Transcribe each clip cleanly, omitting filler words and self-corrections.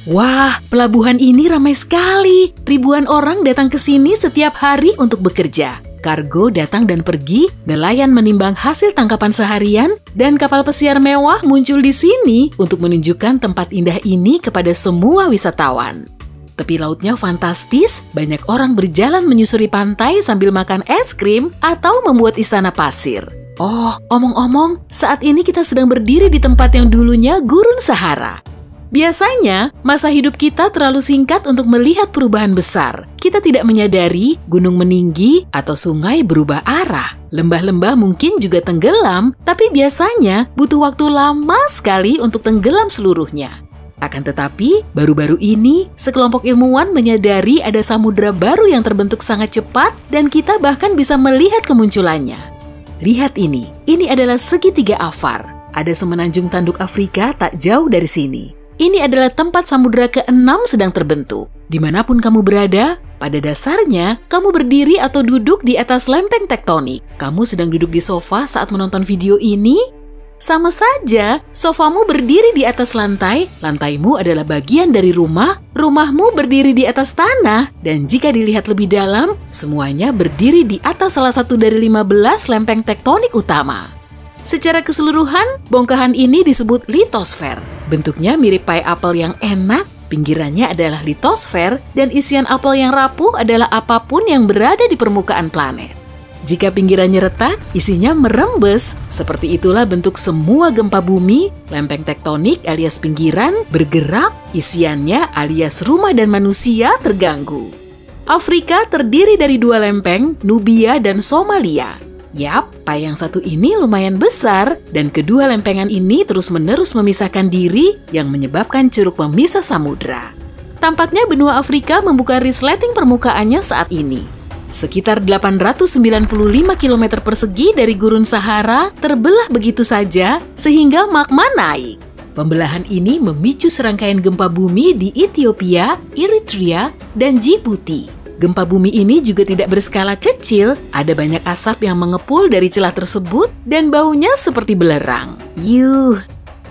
Wah, pelabuhan ini ramai sekali. Ribuan orang datang ke sini setiap hari untuk bekerja. Kargo datang dan pergi, nelayan menimbang hasil tangkapan seharian, dan kapal pesiar mewah muncul di sini untuk menunjukkan tempat indah ini kepada semua wisatawan. Tepi lautnya fantastis, banyak orang berjalan menyusuri pantai sambil makan es krim atau membuat istana pasir. Oh, omong-omong, saat ini kita sedang berdiri di tempat yang dulunya gurun Sahara. Biasanya, masa hidup kita terlalu singkat untuk melihat perubahan besar. Kita tidak menyadari gunung meninggi atau sungai berubah arah. Lembah-lembah mungkin juga tenggelam, tapi biasanya butuh waktu lama sekali untuk tenggelam seluruhnya. Akan tetapi, baru-baru ini, sekelompok ilmuwan menyadari ada samudra baru yang terbentuk sangat cepat dan kita bahkan bisa melihat kemunculannya. Lihat ini adalah segitiga Afar. Ada semenanjung tanduk Afrika tak jauh dari sini. Ini adalah tempat samudra ke-6 sedang terbentuk. Dimanapun kamu berada, pada dasarnya kamu berdiri atau duduk di atas lempeng tektonik. Kamu sedang duduk di sofa saat menonton video ini? Sama saja, sofamu berdiri di atas lantai, lantaimu adalah bagian dari rumah, rumahmu berdiri di atas tanah, dan jika dilihat lebih dalam, semuanya berdiri di atas salah satu dari 15 lempeng tektonik utama. Secara keseluruhan, bongkahan ini disebut litosfer. Bentuknya mirip pai apel yang enak, pinggirannya adalah litosfer, dan isian apel yang rapuh adalah apapun yang berada di permukaan planet. Jika pinggirannya retak, isinya merembes. Seperti itulah bentuk semua gempa bumi, lempeng tektonik alias pinggiran, bergerak, isiannya alias rumah dan manusia terganggu. Afrika terdiri dari 2 lempeng, Nubia dan Somalia. Yap, pai yang satu ini lumayan besar, dan kedua lempengan ini terus-menerus memisahkan diri yang menyebabkan curug pemisah samudra. Tampaknya benua Afrika membuka resleting permukaannya saat ini. Sekitar 895 km persegi dari gurun Sahara terbelah begitu saja sehingga magma naik. Pembelahan ini memicu serangkaian gempa bumi di Ethiopia, Eritrea, dan Djibouti. Gempa bumi ini juga tidak berskala kecil, ada banyak asap yang mengepul dari celah tersebut dan baunya seperti belerang. Yuh!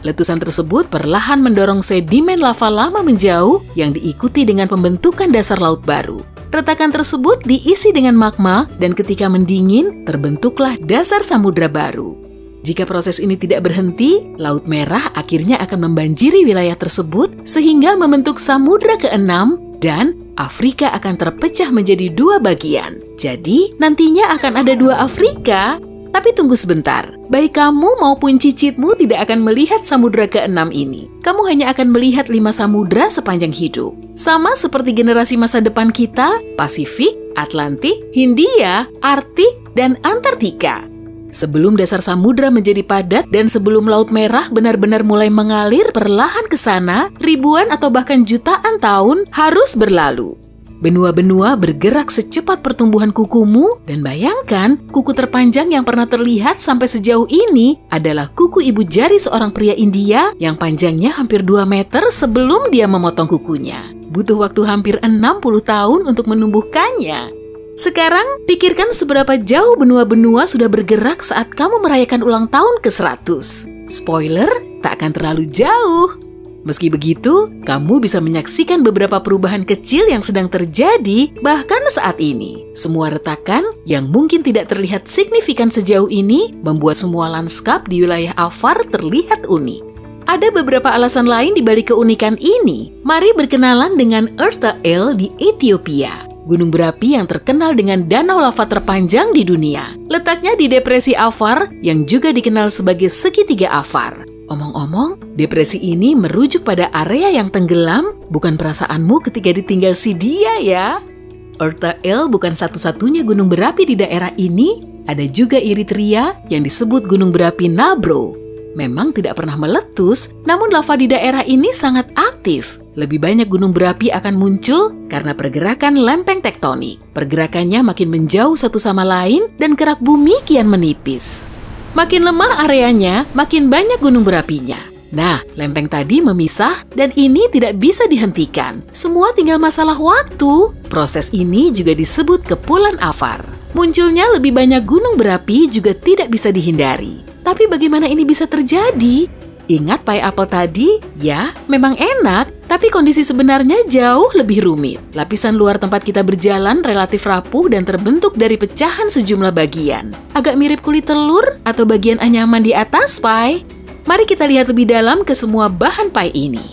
Letusan tersebut perlahan mendorong sedimen lava lama menjauh yang diikuti dengan pembentukan dasar laut baru. Retakan tersebut diisi dengan magma dan ketika mendingin, terbentuklah dasar samudra baru. Jika proses ini tidak berhenti, Laut Merah akhirnya akan membanjiri wilayah tersebut sehingga membentuk samudra ke-6 dan Afrika akan terpecah menjadi 2 bagian. Jadi, nantinya akan ada 2 Afrika. Tapi tunggu sebentar, baik kamu maupun cicitmu tidak akan melihat samudra ke-6 ini. Kamu hanya akan melihat 5 samudra sepanjang hidup. Sama seperti generasi masa depan kita, Pasifik, Atlantik, Hindia, Arktik, dan Antartika. Sebelum dasar samudra menjadi padat dan sebelum Laut Merah benar-benar mulai mengalir perlahan ke sana, ribuan atau bahkan jutaan tahun harus berlalu. Benua-benua bergerak secepat pertumbuhan kukumu dan bayangkan kuku terpanjang yang pernah terlihat sampai sejauh ini adalah kuku ibu jari seorang pria India yang panjangnya hampir 2 meter sebelum dia memotong kukunya. Butuh waktu hampir 60 tahun untuk menumbuhkannya. Sekarang, pikirkan seberapa jauh benua-benua sudah bergerak saat kamu merayakan ulang tahun ke-100. Spoiler, tak akan terlalu jauh. Meski begitu, kamu bisa menyaksikan beberapa perubahan kecil yang sedang terjadi bahkan saat ini. Semua retakan yang mungkin tidak terlihat signifikan sejauh ini membuat semua lanskap di wilayah Afar terlihat unik. Ada beberapa alasan lain di balik keunikan ini. Mari berkenalan dengan Erta El di Ethiopia. Gunung berapi yang terkenal dengan danau lava terpanjang di dunia. Letaknya di depresi Afar yang juga dikenal sebagai segitiga Afar. Omong-omong, depresi ini merujuk pada area yang tenggelam, bukan perasaanmu ketika ditinggal si dia ya. Erta El bukan satu-satunya gunung berapi di daerah ini, ada juga Eritrea yang disebut gunung berapi Nabro. Memang tidak pernah meletus, namun lava di daerah ini sangat aktif. Lebih banyak gunung berapi akan muncul karena pergerakan lempeng tektonik. Pergerakannya makin menjauh satu sama lain dan kerak bumi kian menipis. Makin lemah areanya, makin banyak gunung berapinya. Nah, lempeng tadi memisah dan ini tidak bisa dihentikan. Semua tinggal masalah waktu. Proses ini juga disebut kepulan Afar. Munculnya lebih banyak gunung berapi juga tidak bisa dihindari. Tapi bagaimana ini bisa terjadi? Ingat pai apel tadi? Ya, memang enak, Tapi kondisi sebenarnya jauh lebih rumit. Lapisan luar tempat kita berjalan relatif rapuh dan terbentuk dari pecahan sejumlah bagian. Agak mirip kulit telur atau bagian anyaman di atas pai. Mari kita lihat lebih dalam ke semua bahan pai ini.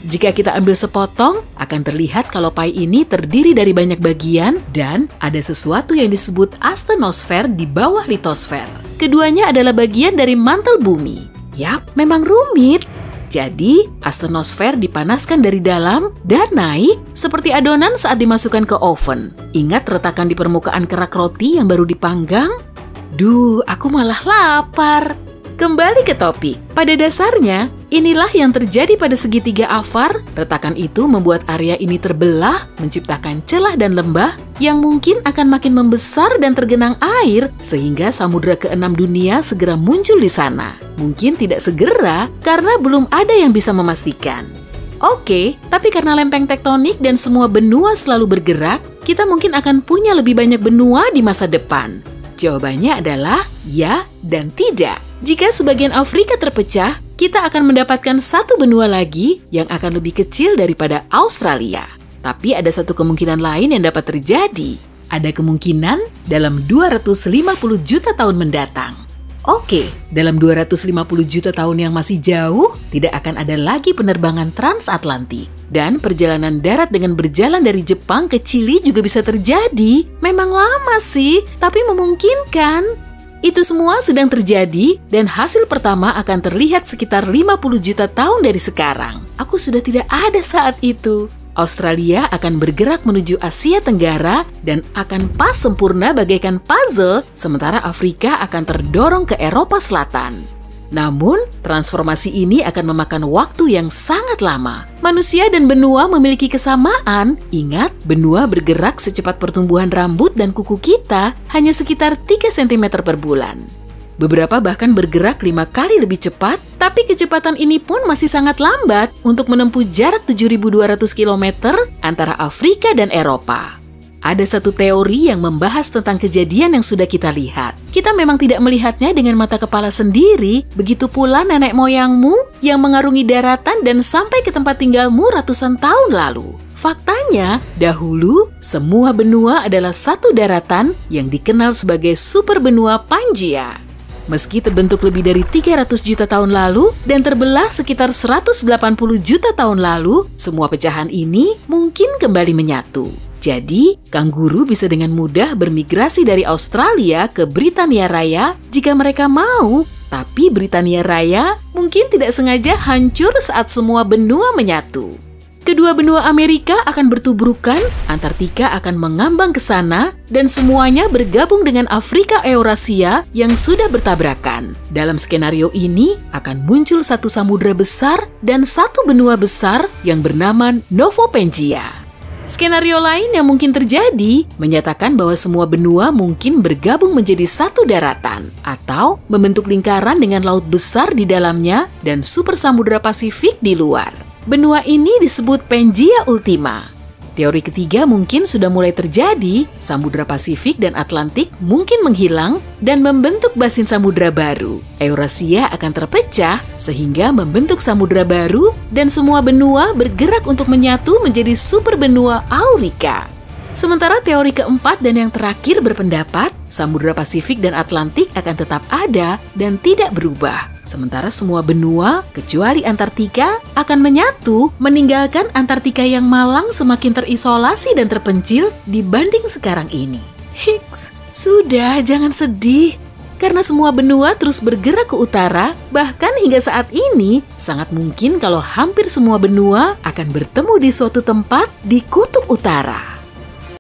Jika kita ambil sepotong, akan terlihat kalau pai ini terdiri dari banyak bagian dan ada sesuatu yang disebut astenosfer di bawah litosfer. Keduanya adalah bagian dari mantel bumi. Yap, memang rumit. Jadi, astenosfer dipanaskan dari dalam dan naik seperti adonan saat dimasukkan ke oven. Ingat retakan di permukaan kerak roti yang baru dipanggang? Duh, aku malah lapar. Kembali ke topik. Pada dasarnya, inilah yang terjadi pada segitiga Afar. Retakan itu membuat area ini terbelah, menciptakan celah dan lembah yang mungkin akan makin membesar dan tergenang air sehingga samudra ke-6 dunia segera muncul di sana. Mungkin tidak segera karena belum ada yang bisa memastikan. Oke, tapi karena lempeng tektonik dan semua benua selalu bergerak, kita mungkin akan punya lebih banyak benua di masa depan. Jawabannya adalah ya dan tidak. Jika sebagian Afrika terpecah, kita akan mendapatkan satu benua lagi yang akan lebih kecil daripada Australia. Tapi ada satu kemungkinan lain yang dapat terjadi. Ada kemungkinan dalam 250 juta tahun mendatang. Oke, dalam 250 juta tahun yang masih jauh, tidak akan ada lagi penerbangan transatlantik. Dan perjalanan darat dengan berjalan dari Jepang ke Chili juga bisa terjadi. Memang lama sih, tapi memungkinkan. Itu semua sedang terjadi dan hasil pertama akan terlihat sekitar 50 juta tahun dari sekarang. Aku sudah tidak ada saat itu. Australia akan bergerak menuju Asia Tenggara dan akan pas sempurna bagaikan puzzle, sementara Afrika akan terdorong ke Eropa Selatan. Namun, transformasi ini akan memakan waktu yang sangat lama. Manusia dan benua memiliki kesamaan. Ingat, benua bergerak secepat pertumbuhan rambut dan kuku kita hanya sekitar 3 cm per bulan. Beberapa bahkan bergerak 5 kali lebih cepat, tapi kecepatan ini pun masih sangat lambat untuk menempuh jarak 7.200 km antara Afrika dan Eropa. Ada satu teori yang membahas tentang kejadian yang sudah kita lihat. Kita memang tidak melihatnya dengan mata kepala sendiri, begitu pula nenek moyangmu yang mengarungi daratan dan sampai ke tempat tinggalmu ratusan tahun lalu. Faktanya, dahulu semua benua adalah satu daratan yang dikenal sebagai super benua Pangaea. Meski terbentuk lebih dari 300 juta tahun lalu dan terbelah sekitar 180 juta tahun lalu, semua pecahan ini mungkin kembali menyatu. Jadi, kanguru bisa dengan mudah bermigrasi dari Australia ke Britania Raya jika mereka mau. Tapi Britania Raya mungkin tidak sengaja hancur saat semua benua menyatu. Kedua benua Amerika akan bertubrukan, Antartika akan mengambang ke sana, dan semuanya bergabung dengan Afrika Eurasia yang sudah bertabrakan. Dalam skenario ini, akan muncul satu samudra besar dan satu benua besar yang bernama Novo Pangea. Skenario lain yang mungkin terjadi menyatakan bahwa semua benua mungkin bergabung menjadi satu daratan atau membentuk lingkaran dengan laut besar di dalamnya dan super samudra Pasifik di luar. Benua ini disebut Pangea Ultima. Teori ketiga mungkin sudah mulai terjadi, Samudra Pasifik dan Atlantik mungkin menghilang dan membentuk basin samudra baru. Eurasia akan terpecah sehingga membentuk samudra baru dan semua benua bergerak untuk menyatu menjadi super benua Aurika. Sementara teori keempat dan yang terakhir berpendapat, Samudra Pasifik dan Atlantik akan tetap ada dan tidak berubah. Sementara semua benua, kecuali Antartika, akan menyatu meninggalkan Antartika yang malang semakin terisolasi dan terpencil dibanding sekarang ini. Hiks, sudah jangan sedih. Karena semua benua terus bergerak ke utara, bahkan hingga saat ini, sangat mungkin kalau hampir semua benua akan bertemu di suatu tempat di kutub utara.